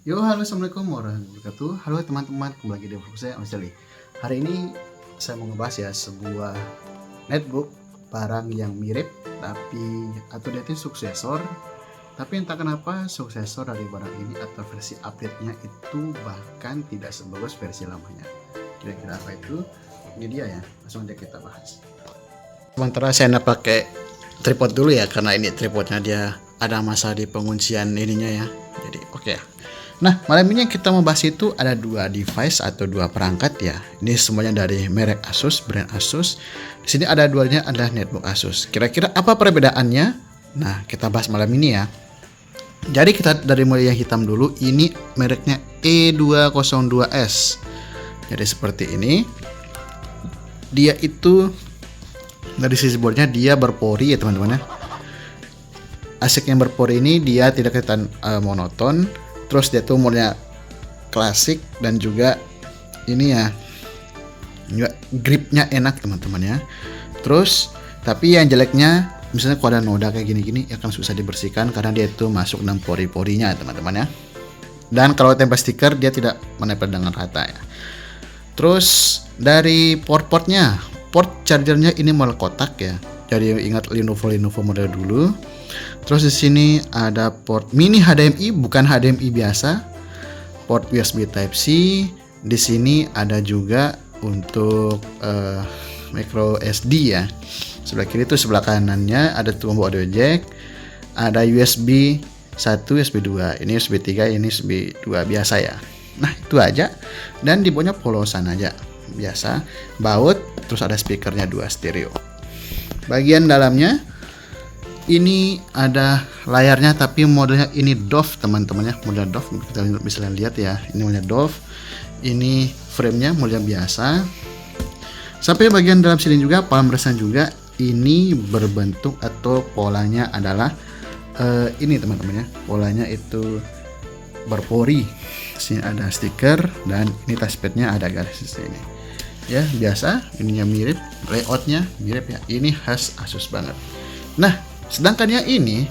Yo, halo, assalamualaikum warahmatullahi wabarakatuh. Halo teman-teman, kembali lagi di vlog saya, Ozeli. Hari ini saya mau ngebahas ya sebuah netbook barang yang mirip tapi atau dia itu suksesor, tapi entah kenapa suksesor dari barang ini atau versi update-nya itu bahkan tidak sebagus versi lamanya. Kira-kira apa itu? Ini dia ya, langsung aja kita bahas. Sementara saya nak pakai tripod dulu ya, karena ini tripodnya dia ada masa di penguncian ininya ya. Jadi oke ya. Nah, malam ini yang kita mau bahas itu ada dua device atau dua perangkat ya. Ini semuanya dari merek Asus, brand Asus. Di sini ada duanya adalah netbook Asus. Kira-kira apa perbedaannya? Nah, kita bahas malam ini ya. Jadi kita dari mulai yang hitam dulu. Ini mereknya E202S. Jadi seperti ini. Dia itu dari sisi boardnya dia berpori ya teman-teman ya. ASIC yang berpori ini dia tidak kelihatan monoton. Terus dia tuh modenya klasik dan juga ini ya gripnya enak teman-teman ya. Terus tapi yang jeleknya misalnya kalau ada noda kayak gini-gini akan susah dibersihkan karena dia itu masuk dalam pori-porinya teman-teman ya. Dan kalau tempel stiker dia tidak menempel dengan rata ya. Terus dari port-portnya, port chargernya ini model kotak ya. Jadi ingat Lenovo model dulu. Terus di sini ada port mini HDMI, bukan HDMI biasa. Port USB Type C. Di sini ada juga untuk micro SD ya. Sebelah kiri itu sebelah kanannya ada tombol audio jack. Ada USB 1, USB 2. Ini USB 3, ini USB 2 biasa ya. Nah, itu aja. Dan di bawahnya polosan aja. Biasa. Baut, terus ada speakernya 2 stereo. Bagian dalamnya ini ada layarnya tapi modelnya ini DOF teman-teman ya, model DOF kita bisa lihat ya, ini modelnya DOF. Ini framenya model biasa. Sampai bagian dalam sini juga palm rest juga ini berbentuk atau polanya adalah ini teman-teman ya, polanya itu berpori. Sini ada stiker dan ini touchpadnya ada garis di sini ya, biasa. Ininya mirip, layoutnya mirip ya, ini khas Asus banget. Nah, sedangkan yang ini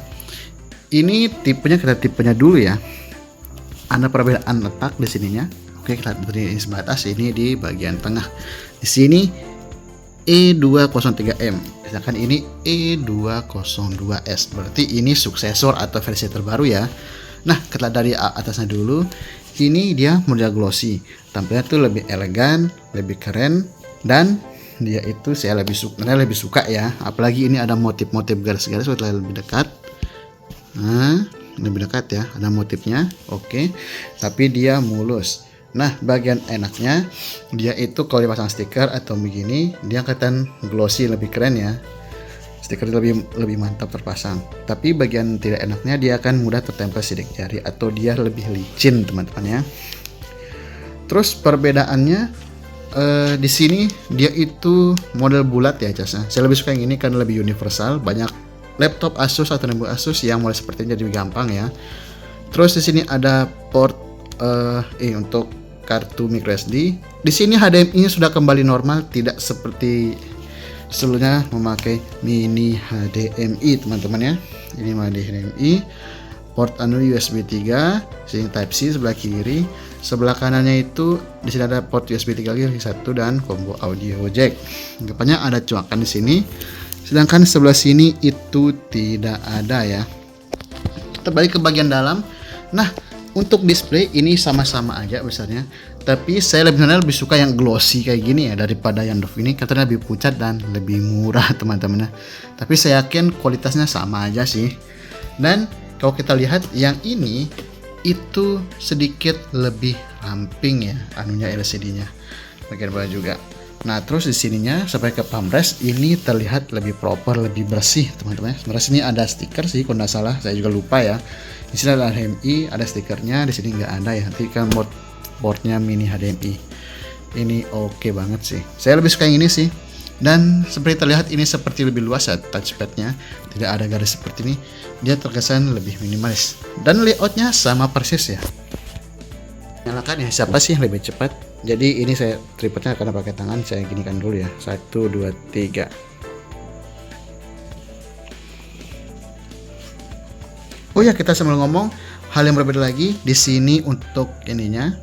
tipenya, kita tipenya dulu ya. Ada perbedaan letak di sininya. Oke, kita beri sebatas ini di bagian tengah. Di sini E203M, sedangkan ini E202S. Berarti ini suksesor atau versi terbaru ya. Nah, kita dari atasnya dulu. Ini dia model glossy. Tampilnya tuh lebih elegan, lebih keren, dan dia itu saya lebih suka ya, apalagi ini ada motif-motif garis-garis lebih dekat. Nah, lebih dekat ya, ada motifnya. Oke, tapi dia mulus. Nah, bagian enaknya dia itu kalau dipasang stiker atau begini dia kelihatan glossy, lebih keren ya, stiker lebih mantap terpasang. Tapi bagian tidak enaknya dia akan mudah tertempel sidik jari atau dia lebih licin teman-teman ya. Terus perbedaannya di sini dia itu model bulat ya casnya. Saya lebih suka yang ini karena lebih universal. Banyak laptop Asus atau notebook Asus yang mulai seperti ini jadi gampang ya. Terus di sini ada port untuk kartu micro SD. Di sini HDMI-nya sudah kembali normal, tidak seperti sebelumnya memakai mini HDMI teman-teman ya. Ini mini HDMI. Port USB 3, sini Type C sebelah kiri. Sebelah kanannya itu di sini ada port USB 3 lagi satu dan combo audio jack. Depannya ada coakan di sini. Sedangkan sebelah sini itu tidak ada ya. Kita balik ke bagian dalam. Nah, untuk display ini sama-sama aja besarnya. Tapi saya lebih suka yang glossy kayak gini ya daripada yang doff ini, katanya lebih pucat dan lebih murah teman-teman. Tapi saya yakin kualitasnya sama aja sih. Dan kalau kita lihat yang ini itu sedikit lebih ramping ya anunya, LCD-nya bagian bawah juga. Nah, terus di sininya sampai ke palm rest ini terlihat lebih proper, lebih bersih teman-teman. Sebenarnya sini ada stiker sih kalau nggak salah, saya juga lupa ya. Di sini ada HDMI, ada stikernya, di sini nggak ada ya. Nanti kan boardnya mini HDMI. Ini oke banget sih. Saya lebih suka yang ini sih. Dan seperti terlihat ini seperti lebih luas ya touchpadnya, tidak ada garis seperti ini. Dia terkesan lebih minimalis dan layoutnya sama persis ya. Nyalakan ya, siapa sih yang lebih cepat? Jadi ini saya tripodnya karena pakai tangan, saya ginikan dulu ya. 1, 2, 3. Oh ya, kita sambil ngomong, hal yang berbeda lagi di sini untuk ininya,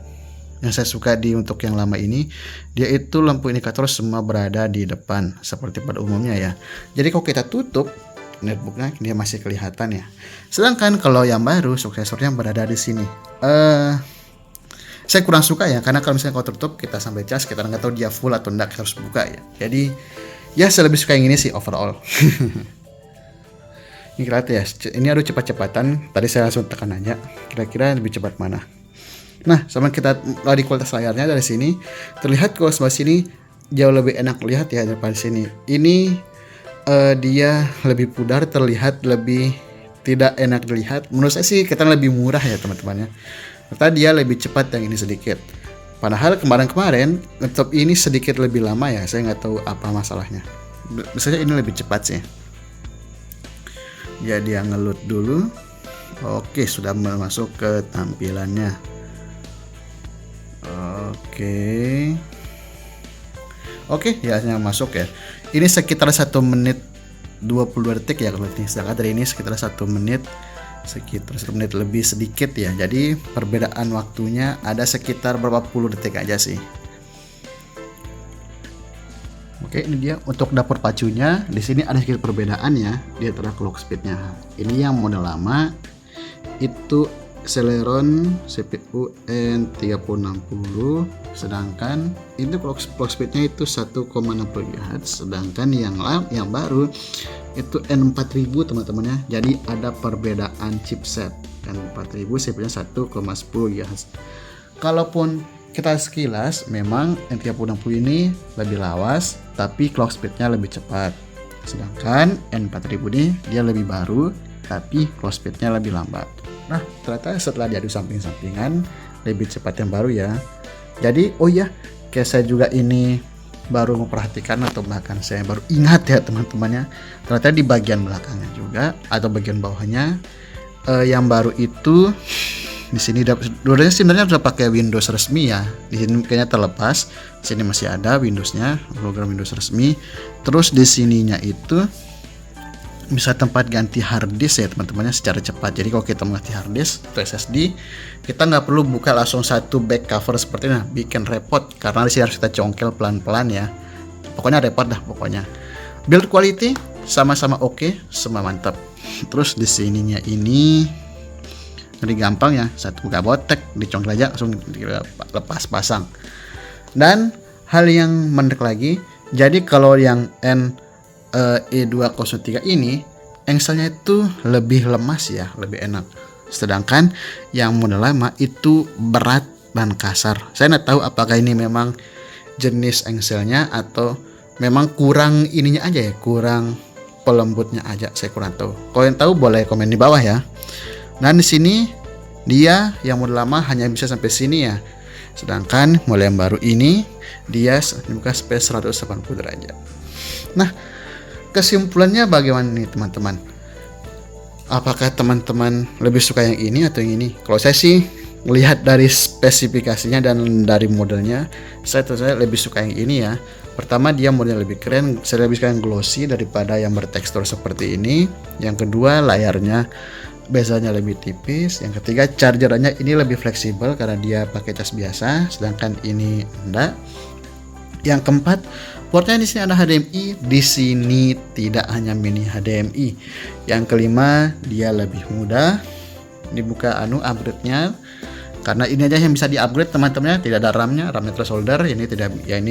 yang saya suka untuk yang lama ini, dia itu lampu indikator semua berada di depan seperti pada umumnya ya. Jadi kalau kita tutup netbooknya dia masih kelihatan ya. Sedangkan kalau yang baru suksesornya berada di sini. Saya kurang suka ya, karena kalau misalnya kalau tertutup kita sampai cas, kita nggak tahu dia full atau enggak, kita harus buka ya. Jadi ya saya lebih suka yang ini sih overall. Ini kelihatan ya, ini aduh cepat-cepatan. Tadi saya langsung tekan aja, kira-kira lebih cepat mana. Nah, sama kita dari kualitas layarnya dari sini terlihat kalau sebelah sini jauh lebih enak lihat ya daripada sini. Ini dia lebih pudar, terlihat lebih tidak enak dilihat. Menurut saya sih kita lebih murah ya teman-temannya. Ternyata dia lebih cepat yang ini sedikit. Padahal kemarin-kemarin laptop ini sedikit lebih lama ya. Saya nggak tahu apa masalahnya. Biasanya ini lebih cepat sih. Ya dia ngeload dulu. Oke, sudah masuk ke tampilannya. Oke, ya masuk ya. Ini sekitar 1 menit 22 detik ya kalau ini. Sedangkan dari ini sekitar 1 menit lebih sedikit ya. Jadi perbedaan waktunya ada sekitar berapa puluh detik aja sih. Oke, ini dia untuk dapur pacunya. Di sini ada sedikit perbedaan ya di antara clock speednya. Ini yang model lama itu Celeron CPU N3060, sedangkan itu clock speednya itu 1,60 GHz. Sedangkan yang baru itu N4000 teman-temannya. Jadi ada perbedaan chipset. N4000 CPU-nya 1,10 GHz. Kalaupun kita sekilas memang N3060 ini lebih lawas, tapi clock speednya lebih cepat. Sedangkan N4000 ini dia lebih baru, tapi clock speednya lebih lambat. Nah, ternyata setelah diadu samping-sampingan lebih cepat yang baru ya. Jadi, oh ya, kayak saya juga ini baru memperhatikan atau bahkan saya baru ingat ya teman-temannya. Ternyata di bagian belakangnya juga atau bagian bawahnya yang baru itu di sini dua-duanya sebenarnya sudah pakai Windows resmi ya. Di sini kayaknya terlepas. Di sini masih ada Windowsnya, program Windows resmi. Terus di sininya itu bisa tempat ganti harddisk ya teman-temannya secara cepat. Jadi kalau kita mengganti harddisk atau SSD, kita nggak perlu buka langsung satu back cover seperti ini, bikin repot karena di sini harus kita congkel pelan-pelan ya. Pokoknya repot dah pokoknya. Build quality sama-sama oke, semua mantap. Terus di sininya ini lebih gampang ya, satu buka botek, dicongkel aja langsung lepas pasang. Dan hal yang menarik lagi, jadi kalau yang E203 ini engselnya itu lebih lemas ya, lebih enak. Sedangkan yang model lama itu berat dan kasar. Saya nggak tahu apakah ini memang jenis engselnya atau memang kurang ininya aja ya, kurang pelembutnya aja. Saya kurang tahu. Kalau yang tahu boleh komen di bawah ya. Nah di sini dia yang model lama hanya bisa sampai sini ya. Sedangkan model yang baru ini dia buka sampai 180 derajat. Nah, kesimpulannya bagaimana nih teman-teman? Apakah teman-teman lebih suka yang ini atau yang ini? Kalau saya sih melihat dari spesifikasinya dan dari modelnya, saya lebih suka yang ini ya. Pertama dia modelnya lebih keren, saya lebih suka yang glossy daripada yang bertekstur seperti ini. Yang kedua layarnya bezanya lebih tipis. Yang ketiga chargernya ini lebih fleksibel karena dia pakai cas biasa, sedangkan ini enggak. Yang keempat, portnya di sini ada HDMI, di sini tidak hanya mini HDMI. Yang kelima, dia lebih mudah dibuka upgrade-nya. Karena ini aja yang bisa di-upgrade teman-temannya, tidak ada RAM-nya terus solder. Ini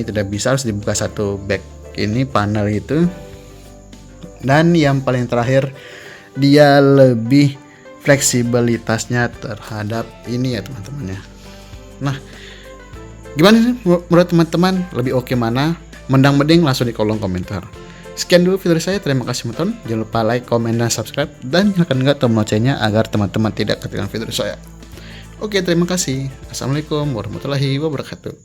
tidak bisa, harus dibuka satu back ini panel itu. Dan yang paling terakhir, dia lebih fleksibilitasnya terhadap ini ya teman-temannya. Nah, gimana sih menurut teman-teman, lebih oke mana? Mendang-mending langsung di kolom komentar. Sekian dulu video saya, terima kasih menonton. Jangan lupa like, komen, dan subscribe, dan nyalakan juga tombol loncengnya agar teman-teman tidak ketinggalan video saya. Oke, terima kasih. Assalamualaikum warahmatullahi wabarakatuh.